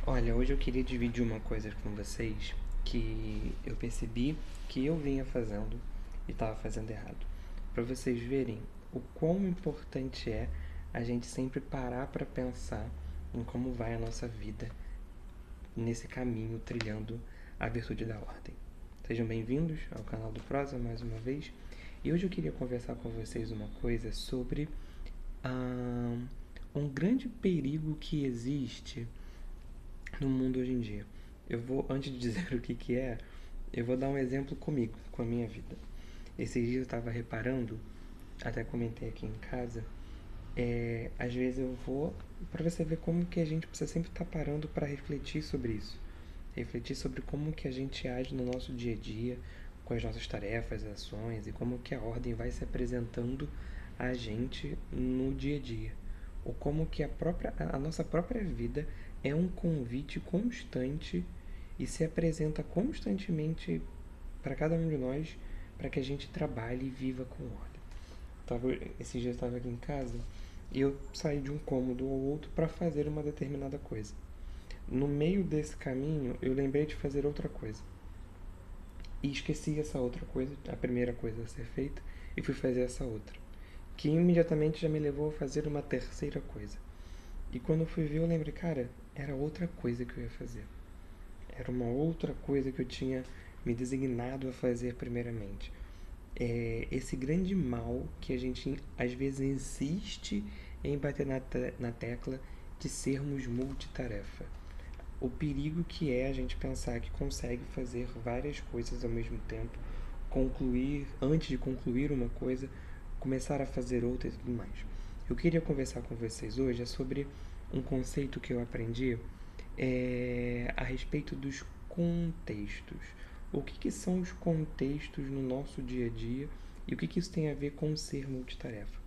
Olha, hoje eu queria dividir uma coisa com vocês que eu percebi que eu vinha fazendo e estava fazendo errado. Para vocês verem o quão importante é a gente sempre parar para pensar em como vai a nossa vida nesse caminho trilhando a virtude da ordem. Sejam bem-vindos ao canal do Prosa mais uma vez. E hoje eu queria conversar com vocês uma coisa sobre ah, um grande perigo que existe no mundo hoje em dia. Antes de dizer o que é, eu vou dar um exemplo comigo, com a minha vida. Esses dias eu estava reparando, até comentei aqui em casa, às vezes eu vou, para você ver como que a gente precisa sempre estar parando para refletir sobre isso. Refletir sobre como que a gente age no nosso dia a dia, com as nossas tarefas, ações, e como que a ordem vai se apresentando a gente no dia a dia. Ou como que a nossa própria vida é um convite constante e se apresenta constantemente para cada um de nós para que a gente trabalhe e viva com ordem. Esses dias eu estava aqui em casa e eu saí de um cômodo ao outro para fazer uma determinada coisa. No meio desse caminho, eu lembrei de fazer outra coisa. E esqueci essa outra coisa, a primeira coisa a ser feita, e fui fazer essa outra. Que imediatamente já me levou a fazer uma terceira coisa. E quando eu fui ver, eu lembrei, cara, era outra coisa que eu ia fazer. Era uma outra coisa que eu tinha me designado a fazer primeiramente. Esse grande mal que a gente às vezes insiste em bater na tecla de sermos multitarefa. O perigo que é a gente pensar que consegue fazer várias coisas ao mesmo tempo, antes de concluir uma coisa, começar a fazer outra e tudo mais. Eu queria conversar com vocês hoje sobre um conceito que eu aprendi a respeito dos contextos. O que são os contextos no nosso dia a dia e o que isso tem a ver com ser multitarefa.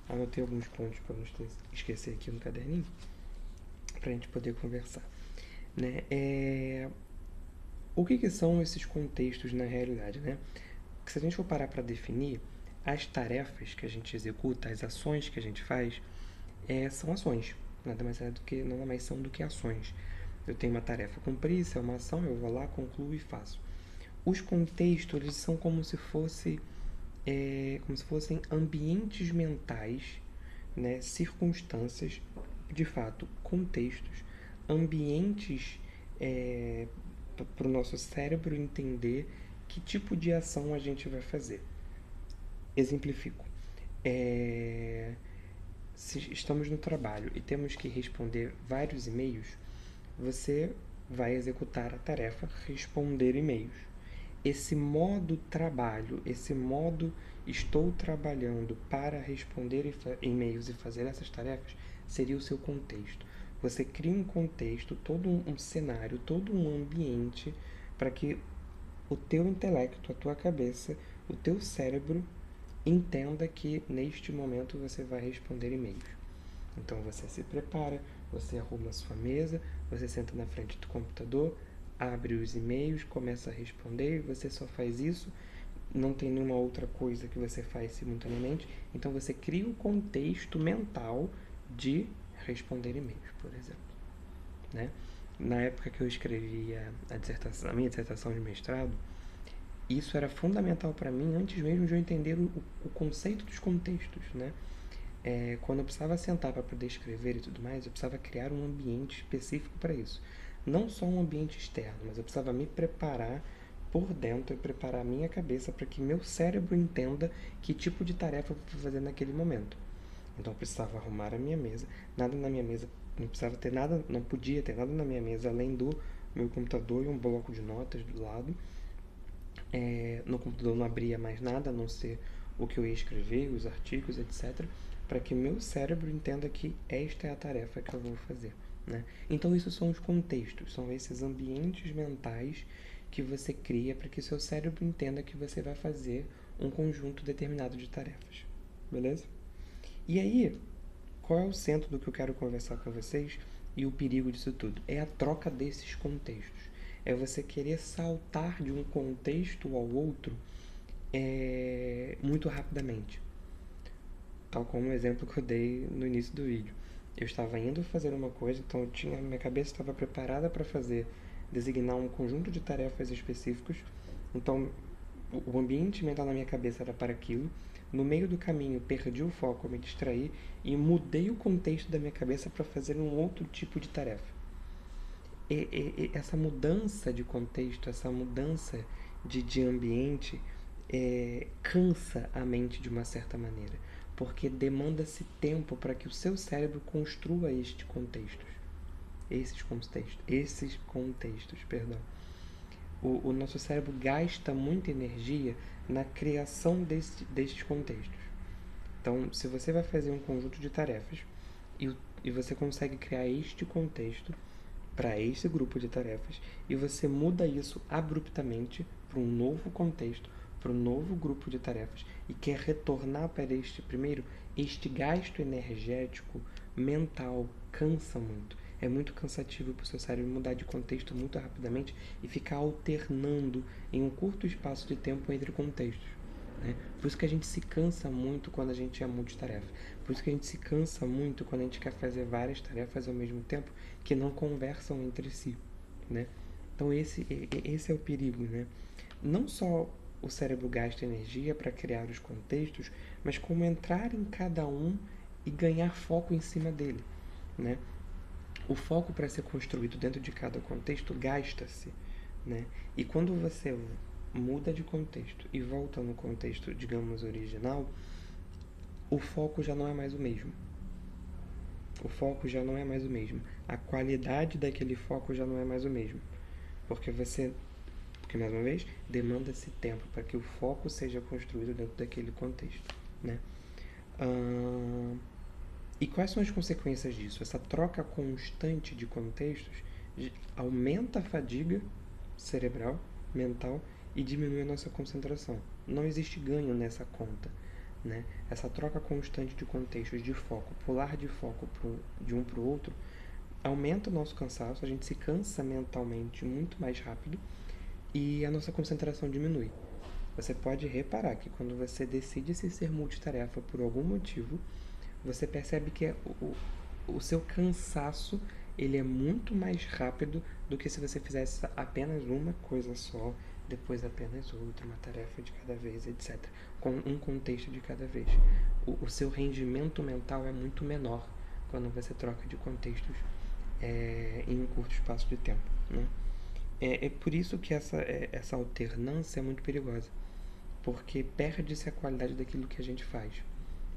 Anotei alguns pontos para não esquecer aqui no caderninho, para a gente poder conversar. Né? O que são esses contextos na realidade? Né? Porque se a gente for parar para definir, as tarefas que a gente executa, as ações que a gente faz, são ações. Nada mais são do que ações. Eu tenho uma tarefa a cumprir, isso é uma ação, eu vou lá, concluo e faço. Os contextos, eles são como se fossem ambientes mentais, né, circunstâncias, de fato, contextos, ambientes para o nosso cérebro entender que tipo de ação a gente vai fazer. Exemplifico. Se estamos no trabalho e temos que responder vários e-mails, você vai executar a tarefa responder e-mails. Esse modo trabalho, esse modo estou trabalhando para responder e-mails e fazer essas tarefas, seria o seu contexto. Você cria um contexto, todo um cenário, todo um ambiente para que o teu intelecto, a tua cabeça, o teu cérebro entenda que neste momento você vai responder e-mails. Então você se prepara, você arruma a sua mesa, você senta na frente do computador, abre os e-mails, começa a responder, você só faz isso, não tem nenhuma outra coisa que você faz simultaneamente, então você cria o contexto mental de responder e-mails, por exemplo. Né? Na época que eu escrevi a minha dissertação de mestrado, isso era fundamental para mim antes mesmo de eu entender o conceito dos contextos, né? Quando eu precisava sentar para poder escrever e tudo mais, eu precisava criar um ambiente específico para isso. Não só um ambiente externo, mas eu precisava me preparar por dentro e preparar a minha cabeça para que meu cérebro entenda que tipo de tarefa eu vou fazer naquele momento. Então eu precisava arrumar a minha mesa, nada na minha mesa, não precisava ter nada, não podia ter nada na minha mesa além do meu computador e um bloco de notas do lado. No computador não abria mais nada a não ser o que eu ia escrever, os artigos, etc., para que meu cérebro entenda que esta é a tarefa que eu vou fazer. Né? Então, isso são os contextos, são esses ambientes mentais que você cria para que seu cérebro entenda que você vai fazer um conjunto determinado de tarefas. Beleza? E aí, qual é o centro do que eu quero conversar com vocês e o perigo disso tudo? É a troca desses contextos. É você querer saltar de um contexto ao outro muito rapidamente. Tal como o exemplo que eu dei no início do vídeo. Eu estava indo fazer uma coisa, então minha cabeça estava preparada para designar um conjunto de tarefas específicos. Então, o ambiente mental na minha cabeça era para aquilo. No meio do caminho, perdi o foco, me distraí e mudei o contexto da minha cabeça para fazer um outro tipo de tarefa. Essa mudança de contexto, essa mudança de ambiente, cansa a mente de uma certa maneira, porque demanda-se tempo para que o seu cérebro construa esses contextos, perdão. O nosso cérebro gasta muita energia na criação destes contextos. Então, se você vai fazer um conjunto de tarefas e você consegue criar este contexto para este grupo de tarefas e você muda isso abruptamente para um novo contexto, para um novo grupo de tarefas e quer retornar para este primeiro, este gasto energético mental cansa muito. É muito cansativo para o seu cérebro mudar de contexto muito rapidamente e ficar alternando em um curto espaço de tempo entre contextos. Né? Por isso que a gente se cansa muito quando a gente é multitarefa. Por isso que a gente se cansa muito quando a gente quer fazer várias tarefas ao mesmo tempo que não conversam entre si. Né? Então esse é o perigo. Né? Não só o cérebro gasta energia para criar os contextos, mas como entrar em cada um e ganhar foco em cima dele. Né? O foco para ser construído dentro de cada contexto gasta-se. Né? E quando você muda de contexto e volta no contexto, digamos, original, o foco já não é mais o mesmo. O foco já não é mais o mesmo. A qualidade daquele foco já não é mais o mesmo. Porque, mais uma vez, demanda-se tempo para que o foco seja construído dentro daquele contexto. Né? E quais são as consequências disso? Essa troca constante de contextos aumenta a fadiga cerebral, mental e diminui a nossa concentração. Não existe ganho nessa conta. Né? Essa troca constante de contextos, de foco, pular de foco de um para o outro, aumenta o nosso cansaço, a gente se cansa mentalmente muito mais rápido e a nossa concentração diminui. Você pode reparar que quando você decide se ser multitarefa por algum motivo, você percebe que o seu cansaço ele é muito mais rápido do que se você fizesse apenas uma coisa só, depois apenas outra, uma tarefa de cada vez, etc. Com um contexto de cada vez. O seu rendimento mental é muito menor quando você troca de contextos em um curto espaço de tempo. Né? É por isso que essa alternância é muito perigosa, porque perde-se a qualidade daquilo que a gente faz.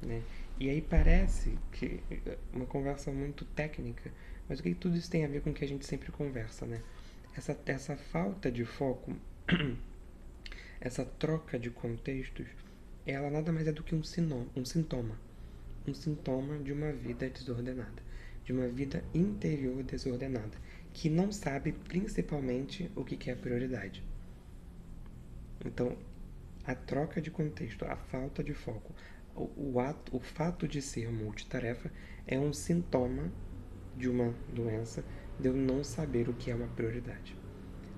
Né? E aí parece que uma conversa muito técnica, mas o que tudo isso tem a ver com o que a gente sempre conversa, né? Essa falta de foco, essa troca de contextos, ela nada mais é do que um sintoma de uma vida desordenada, de uma vida interior desordenada, que não sabe principalmente o que é prioridade. Então, a troca de contexto, a falta de foco, o fato de ser multitarefa é um sintoma de uma doença, de eu não saber o que é uma prioridade,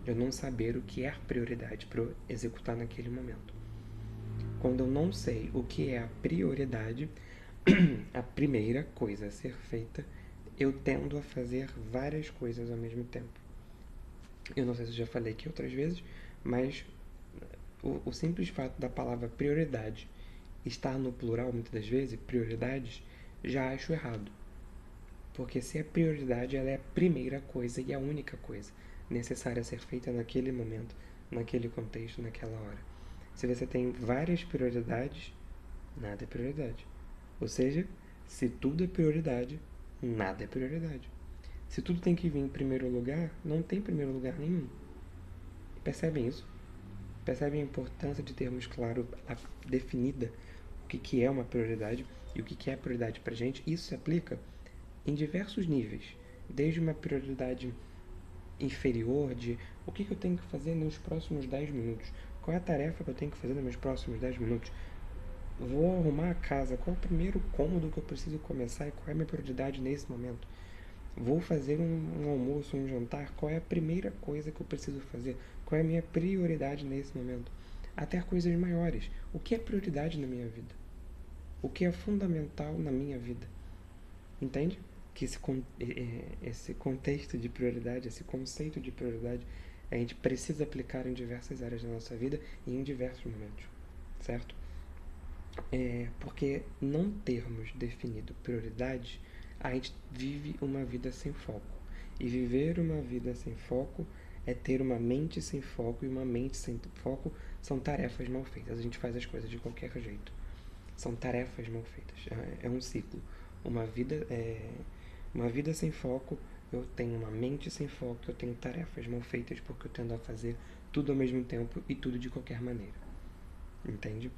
de eu não saber o que é prioridade para eu executar naquele momento. Quando eu não sei o que é a prioridade, a primeira coisa a ser feita, eu tendo a fazer várias coisas ao mesmo tempo. Eu não sei se eu já falei aqui outras vezes, mas o simples fato da palavra prioridade estar no plural muitas das vezes, prioridades, já acho errado. Porque se a prioridade ela é a primeira coisa e a única coisa necessária a ser feita naquele momento, naquele contexto, naquela hora. Se você tem várias prioridades, nada é prioridade. Ou seja, se tudo é prioridade, nada é prioridade. Se tudo tem que vir em primeiro lugar, não tem primeiro lugar nenhum. Percebem isso? Percebem a importância de termos claro, definida, o que é uma prioridade e o que é prioridade para a gente? Isso se aplica em diversos níveis. Desde uma prioridade inferior de o que eu tenho que fazer nos próximos 10 minutos. Qual é a tarefa que eu tenho que fazer nos meus próximos 10 minutos? Vou arrumar a casa. Qual é o primeiro cômodo que eu preciso começar e qual é a minha prioridade nesse momento? Vou fazer um almoço, um jantar. Qual é a primeira coisa que eu preciso fazer? Qual é a minha prioridade nesse momento? Até coisas maiores. O que é prioridade na minha vida? O que é fundamental na minha vida? Entende? que esse contexto de prioridade, esse conceito de prioridade, a gente precisa aplicar em diversas áreas da nossa vida e em diversos momentos, certo? Porque não termos definido prioridades, a gente vive uma vida sem foco. E viver uma vida sem foco é ter uma mente sem foco, e uma mente sem foco são tarefas mal feitas. A gente faz as coisas de qualquer jeito. São tarefas mal feitas. É um ciclo. Uma vida sem foco, eu tenho uma mente sem foco, eu tenho tarefas mal feitas porque eu tendo a fazer tudo ao mesmo tempo e tudo de qualquer maneira. Entende?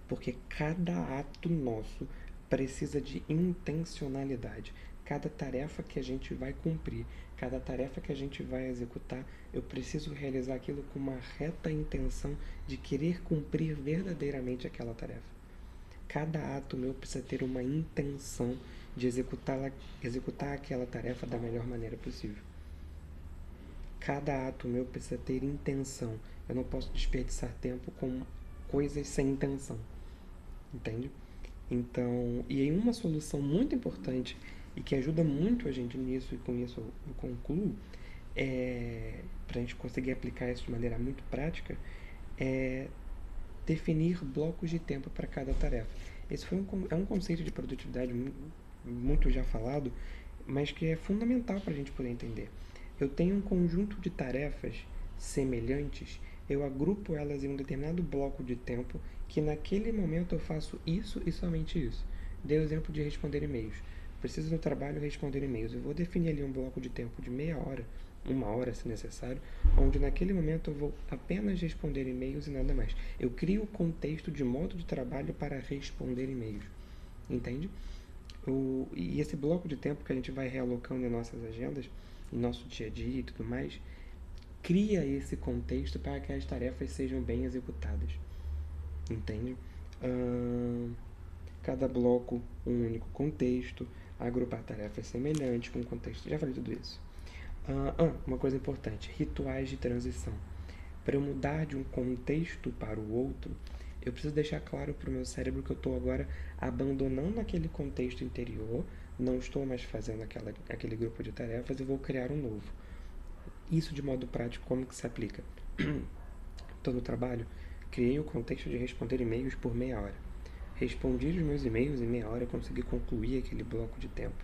Porque cada ato nosso precisa de intencionalidade. Cada tarefa que a gente vai cumprir, cada tarefa que a gente vai executar, eu preciso realizar aquilo com uma reta intenção de querer cumprir verdadeiramente aquela tarefa. Cada ato meu precisa ter uma intenção de executar aquela tarefa da melhor maneira possível. Cada ato meu precisa ter intenção. Eu não posso desperdiçar tempo com coisas sem intenção. Entende? Então, e aí uma solução muito importante e que ajuda muito a gente nisso, e com isso eu concluo, para a gente conseguir aplicar isso de maneira muito prática, é definir blocos de tempo para cada tarefa. Esse é um conceito de produtividade muito já falado, mas que é fundamental para a gente poder entender. Eu tenho um conjunto de tarefas semelhantes, eu agrupo elas em um determinado bloco de tempo, que naquele momento eu faço isso e somente isso. Dei o exemplo de responder e-mails. Preciso no trabalho responder e-mails. Eu vou definir ali um bloco de tempo de meia hora, uma hora se necessário, onde naquele momento eu vou apenas responder e-mails e nada mais. Eu crio o contexto de modo de trabalho para responder e-mails. Entende? E esse bloco de tempo que a gente vai realocando em nossas agendas, em nosso dia a dia e tudo mais, cria esse contexto para que as tarefas sejam bem executadas. Entende? Cada bloco, um único contexto, agrupar tarefas semelhantes com contexto. Já falei tudo isso. Uma coisa importante, rituais de transição. Para eu mudar de um contexto para o outro, eu preciso deixar claro para o meu cérebro que eu estou agora abandonando aquele contexto anterior, não estou mais fazendo aquele grupo de tarefas e vou criar um novo. Isso de modo prático, como que se aplica? Estou no trabalho, criei o contexto de responder e-mails por meia hora. Respondi os meus e-mails em meia hora e consegui concluir aquele bloco de tempo.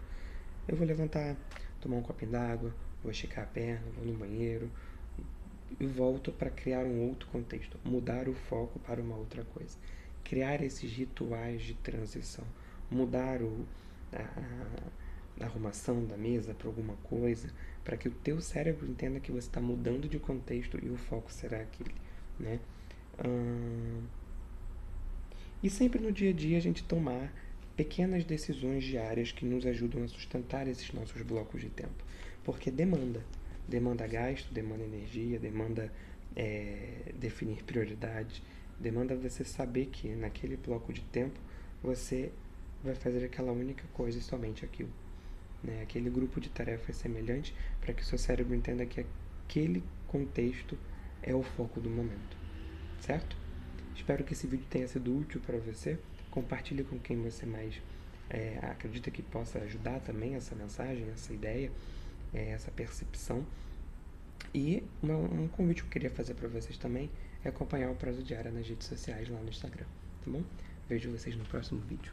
Eu vou levantar, tomar um copinho d'água, vou esticar a perna, vou no banheiro e volto para criar um outro contexto, mudar o foco para uma outra coisa. Criar esses rituais de transição, mudar a arrumação da mesa para alguma coisa, para que o teu cérebro entenda que você está mudando de contexto e o foco será aquele, né? E sempre no dia a dia a gente tomar pequenas decisões diárias que nos ajudam a sustentar esses nossos blocos de tempo. Porque demanda gasto, demanda energia, demanda definir prioridades, demanda você saber que naquele bloco de tempo você vai fazer aquela única coisa e somente aquilo. Né? Aquele grupo de tarefas semelhantes para que o seu cérebro entenda que aquele contexto é o foco do momento. Certo? Espero que esse vídeo tenha sido útil para você. Compartilhe com quem você mais acredita que possa ajudar também essa mensagem, essa ideia, essa percepção. E um convite que eu queria fazer para vocês também é acompanhar o Prosa Diária nas redes sociais lá no Instagram, tá bom? Vejo vocês no próximo vídeo.